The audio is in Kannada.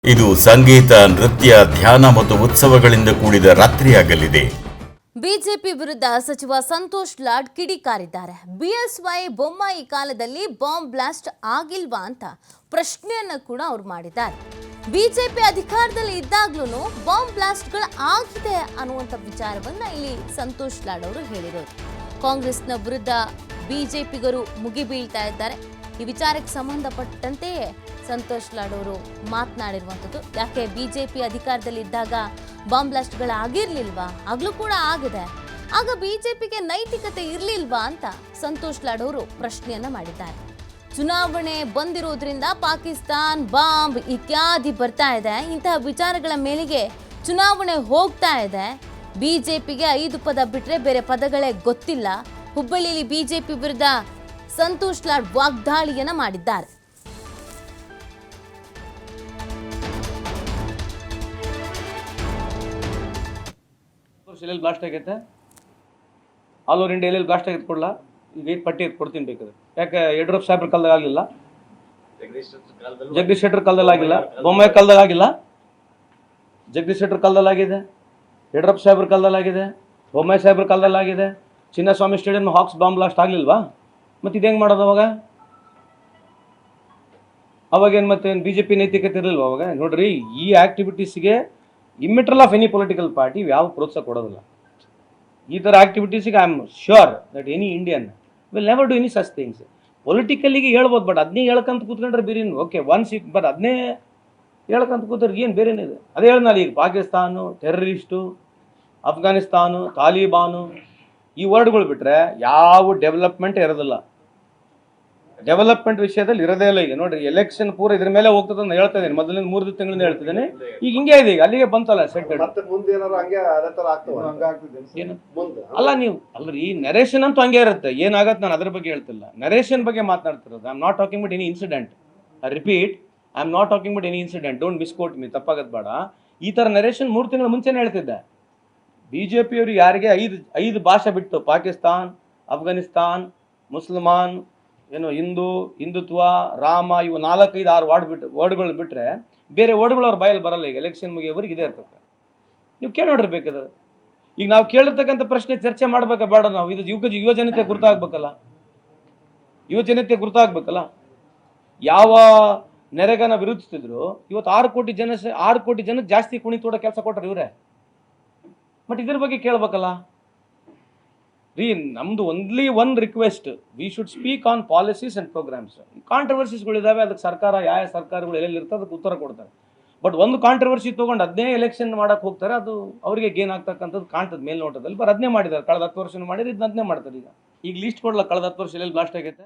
ಇದು ಸಂಗೀತ, ನೃತ್ಯ, ಧ್ಯಾನ ಮತ್ತು ಉತ್ಸವಗಳಿಂದ ಕೂಡಿದ ರಾತ್ರಿಯಾಗಲಿದೆ. ಬಿಜೆಪಿ ವಿರುದ್ಧ ಸಚಿವ ಸಂತೋಷ್ ಲಾಡ್ ಕಿಡಿಕಾರಿದ್ದಾರೆ. ಬಿಎಸ್ವೈ ಬೊಮ್ಮಾಯಿ ಕಾಲದಲ್ಲಿ ಬಾಂಬ್ ಬ್ಲಾಸ್ಟ್ ಆಗಿಲ್ವಾ ಅಂತ ಪ್ರಶ್ನೆಯನ್ನು ಕೂಡ ಅವರು ಮಾಡಿದ್ದಾರೆ. ಬಿಜೆಪಿ ಅಧಿಕಾರದಲ್ಲಿ ಇದ್ದಾಗ್ಲೂ ಬಾಂಬ್ ಬ್ಲಾಸ್ಟ್ಗಳು ಆಗಿದೆ ಅನ್ನುವಂಥ ವಿಚಾರವನ್ನ ಇಲ್ಲಿ ಸಂತೋಷ್ ಲಾಡ್ ಅವರು ಹೇಳಿರೋದು. ಕಾಂಗ್ರೆಸ್ನ ವಿರುದ್ಧ ಬಿಜೆಪಿಗರು ಮುಗಿಬೀಳ್ತಾ ಇದ್ದಾರೆ. ಈ ವಿಚಾರಕ್ಕೆ ಸಂಬಂಧಪಟ್ಟಂತೆಯೇ ಸಂತೋಷ್ ಲಾಡ್ ಅವರು ಮಾತನಾಡಿರುವಂಥದ್ದು. ಯಾಕೆ ಬಿಜೆಪಿ ಅಧಿಕಾರದಲ್ಲಿ ಇದ್ದಾಗ ಬಾಂಬ್ ಬ್ಲಾಸ್ಟ್ಗಳು ಆಗಿರ್ಲಿಲ್ವಾ? ಆಗ್ಲೂ ಕೂಡ ಆಗಿದೆ. ಆಗ ಬಿಜೆಪಿಗೆ ನೈತಿಕತೆ ಇರಲಿಲ್ವಾ ಅಂತ ಸಂತೋಷ್ ಲಾಡ್ ಅವರು ಪ್ರಶ್ನೆಯನ್ನ ಮಾಡಿದ್ದಾರೆ. ಚುನಾವಣೆ ಬಂದಿರೋದ್ರಿಂದ ಪಾಕಿಸ್ತಾನ್ ಬಾಂಬ್ ಇತ್ಯಾದಿ ಬರ್ತಾ ಇದೆ. ಇಂತಹ ವಿಚಾರಗಳ ಮೇಲೆಗೆ ಚುನಾವಣೆ ಹೋಗ್ತಾ ಇದೆ. ಬಿಜೆಪಿಗೆ 5 ಪದ ಬಿಟ್ರೆ ಬೇರೆ ಪದಗಳೇ ಗೊತ್ತಿಲ್ಲ. ಹುಬ್ಬಳ್ಳಿಯಲ್ಲಿ ಬಿಜೆಪಿ ವಿರುದ್ಧ ಸಂತೋಷ್ ಲಾಡ್ ವಾಗ್ದಾಳಿಯನ್ನ ಮಾಡಿದ್ದಾರೆ. ಎಲ್ಲೆಲ್ಲಿ ಬ್ಲಾಸ್ಟ್ ಆಗೈತೆ, ಆಲ್ ಓವರ್ ಇಂಡಿಯಾ ಎಲ್ಲೆಲ್ಲಿ ಬ್ಲಾಸ್ಟ್ ಆಗೈತೆ ಕೊಡಲ್ಲ. ಈಗ ಐದು ಪಟ್ಟಿ ಕೊಡ್ತೀನಿ ಬೇಕಾದ್ರೆ. ಯಾಕೆ ಯಡಿಯೂರಪ್ಪ ಸಾಹೇಬ್ರ ಕಾಲದಾಗ ಆಗಲಿಲ್ಲ, ಜಗದೀಶ್ ಶೆಟ್ಟರ್ ಕಾಲದಲ್ಲಿ ಆಗಿಲ್ಲ, ಬೊಮ್ಮಾಯಿ ಕಾಲದಾಗ ಆಗಿಲ್ಲ, ಜಗದೀಶ್ ಶೆಟ್ಟರ್ ಕಾಲದಲ್ಲಿ ಆಗಿದೆ, ಯಡಿಯೂರಪ್ಪ ಸಾಹೇಬ್ರ ಕಾಲದಲ್ಲಿ ಆಗಿದೆ, ಬೊಮ್ಮಾಯಿ ಸಾಹೇಬ್ರ ಕಾಲದಲ್ಲಿ ಆಗಿದೆ. ಚಿನ್ನಸ್ವಾಮಿ ಸ್ಟೇಡಿಯಂ ಹಾಕ್ಸ್ ಬಾಂಬ್ ಬ್ಲಾಸ್ಟ್ ಆಗಲಿಲ್ವಾ? ಮತ್ತು ಇದು ಹೆಂಗೆ ಮಾಡೋದು ಅವಾಗೇನು ಮತ್ತೇನು ಬಿ ಜೆ ಪಿ ನೈತಿಕತೆ ಇರಲಿಲ್ವ ಅವಾಗ? ನೋಡ್ರಿ, ಈ ಆ್ಯಕ್ಟಿವಿಟೀಸ್ಗೆ immaterial of any political party ಯಾವ ಪ್ರೋತ್ಸಾಹ ಕೊಡೋದಿಲ್ಲ. ಈ ಥರ ಆ್ಯಕ್ಟಿವಿಟೀಸಿಗೆ I am sure that any Indian will never do any such things. ಪೊಲಿಟಿಕಲಿಗೆ ಹೇಳ್ಬೋದು, ಬಟ್ ಅದನ್ನೇ ಹೇಳ್ಕಂತ ಕೂತ್ಕೊಂಡ್ರೆ ಬೇರೆ ಓಕೆ ಒನ್ಸ್ ಇಕ್, ಬಟ್ ಅದನ್ನೇ ಹೇಳ್ಕಂತ ಕೂತ್ರೆ ಏನು ಬೇರೆನಿದೆ? ಅದೇ ಹೇಳಿದ್ನಲ್ಲ, ಈಗ ಪಾಕಿಸ್ತಾನು, ಟೆರರಿಸ್ಟು, ಅಫ್ಘಾನಿಸ್ತಾನು, ತಾಲಿಬಾನು ಈ ವರ್ಡ್ಗಳು ಬಿಟ್ಟರೆ ಯಾವ ಡೆವಲಪ್ಮೆಂಟ್ ಇರೋದಿಲ್ಲ. ಡೆವಲಪ್ಮೆಂಟ್ ವಿಷಯದಲ್ಲಿ ಇರೋದೇ ಇಲ್ಲ. ಈಗ ನೋಡ್ರಿ, ಎಲೆಕ್ಷನ್ ಪೂರ ಇದ್ರ ಮೇಲೆ ಹೋಗ್ತದೆ ಅಂತ ಹೇಳ್ತಾ ಇದ್ದೀನಿ. ಮೊದಲಿಂದ 3 ತಿಂಗಳಿಂದ ಹೇಳ್ತಿದ್ದೇನೆ. ಈಗ ಹಿಂಗೆ ಇದೆ, ಈಗ ಅಲ್ಲಿಗೆ ಬಂತಲ್ಲ ಸೆಟ್. ಅಲ್ಲ ನೀವು ಅಲ್ರಿ, ನರೇಷನ್ ಅಂತೂ ಹಂಗೆ ಇರುತ್ತೆ. ಏನಾಗತ್ತೆ ನಾನು ಅದ್ರ ಬಗ್ಗೆ ಹೇಳ್ತಿಲ್ಲ, ನರೇಷನ್ ಬಗ್ಗೆ ಮಾತನಾಡ್ತಿರೋದು. I am not talking but any incident. I repeat, I am not talking but any incident. Don't misquote me, ತಪ್ಪಾಗತ್ತೆ ಬೇಡ. ಈ ಥರ ನರೇಷನ್ 3 ತಿಂಗಳ ಮುಂಚೆನೇ ಹೇಳ್ತಿದ್ದೆ. ಬಿ ಜೆ ಪಿಯವರು ಯಾರಿಗೆ 5 ಭಾಷೆ ಬಿಟ್ಟು, ಪಾಕಿಸ್ತಾನ್, ಅಫ್ಘಾನಿಸ್ತಾನ್, ಮುಸಲ್ಮಾನ್, ಏನು ಹಿಂದೂ, ಹಿಂದುತ್ವ, ರಾಮ, ಇವು 4-5-6 ವರ್ಡ್ಗಳು ಬಿಟ್ಟರೆ ಬೇರೆ ವರ್ಡ್ಗಳು ಅವ್ರ ಬಾಯಲ್ಲಿ ಬರಲ್ಲ. ಈಗ ಎಲೆಕ್ಷನ್ ಮುಗಿಯೋವರೆಗೆ ಇದೇ ಇರ್ತದೆ. ನೀವು ಕೇಳೋಡಿರ್ಬೇಕಾದ್ರೆ ಈಗ ನಾವು ಕೇಳಿರ್ತಕ್ಕಂಥ ಪ್ರಶ್ನೆ ಚರ್ಚೆ ಮಾಡ್ಬೇಕಾ ಬೇಡ? ನಾವು ಇದು ಯುವಜನತೆ ಗುರ್ತಾಗಬೇಕಲ್ಲ, ಯುವಜನತೆ ಗುರ್ತಾಗಬೇಕಲ್ಲ. ಯಾವ ನೆರೆಗನ ವಿರೋಧಿಸ್ತಿದ್ರು, ಇವತ್ತು 6 ಕೋಟಿ ಜನಕ್ಕೆ ಜಾಸ್ತಿ ಕುಣಿತೋಡ ಕೆಲಸ ಕೊಟ್ಟರು ಇವರೇ. ಬಟ್ ಇದ್ರ ಬಗ್ಗೆ ಕೇಳ್ಬೇಕಲ್ಲ ರೀ. ನಮ್ದು only one request, we should speak on policies and programmes. ಕಾಂಟ್ರವರ್ಸೀಸ್ಗಳಿದ್ದಾವೆ, ಅದಕ್ಕೆ ಸರ್ಕಾರ ಯಾವ ಸರ್ಕಾರಗಳು ಎಲ್ಲೆಲ್ಲಿ ಇರ್ತದೆ ಅದಕ್ಕೆ ಉತ್ತರ ಕೊಡ್ತಾರೆ. ಬಟ್ ಒಂದು ಕಾಂಟ್ರವರ್ಸಿ ತೊಗೊಂಡು ಅದನ್ನೇ ಎಲೆಕ್ಷನ್ ಮಾಡಕ್ಕೆ ಹೋಗ್ತಾರೆ, ಅದು ಅವರಿಗೆ ಗೇನ್ ಆಗ್ತಕ್ಕಂಥದ್ದು ಕಾಣ್ತದೆ ಮೇಲ್ನೋಟದಲ್ಲಿ. ಬಟ್ ಅದನ್ನೇ ಮಾಡಿದ್ದಾರೆ, ಕಳೆದ 10 ವರ್ಷ ಮಾಡಿದ್ರೆ ಇದನ್ನೇ ಮಾಡ್ತಾರೆ. ಈಗ ಲೀಸ್ಟ್ ಕೊಡಲ್ಲ, ಕಳೆದ 10 ವರ್ಷ ಎಲ್ಲೆಲ್ಲಿ ಬ್ಲಾಸ್ಟ್ ಆಗೈತೆ.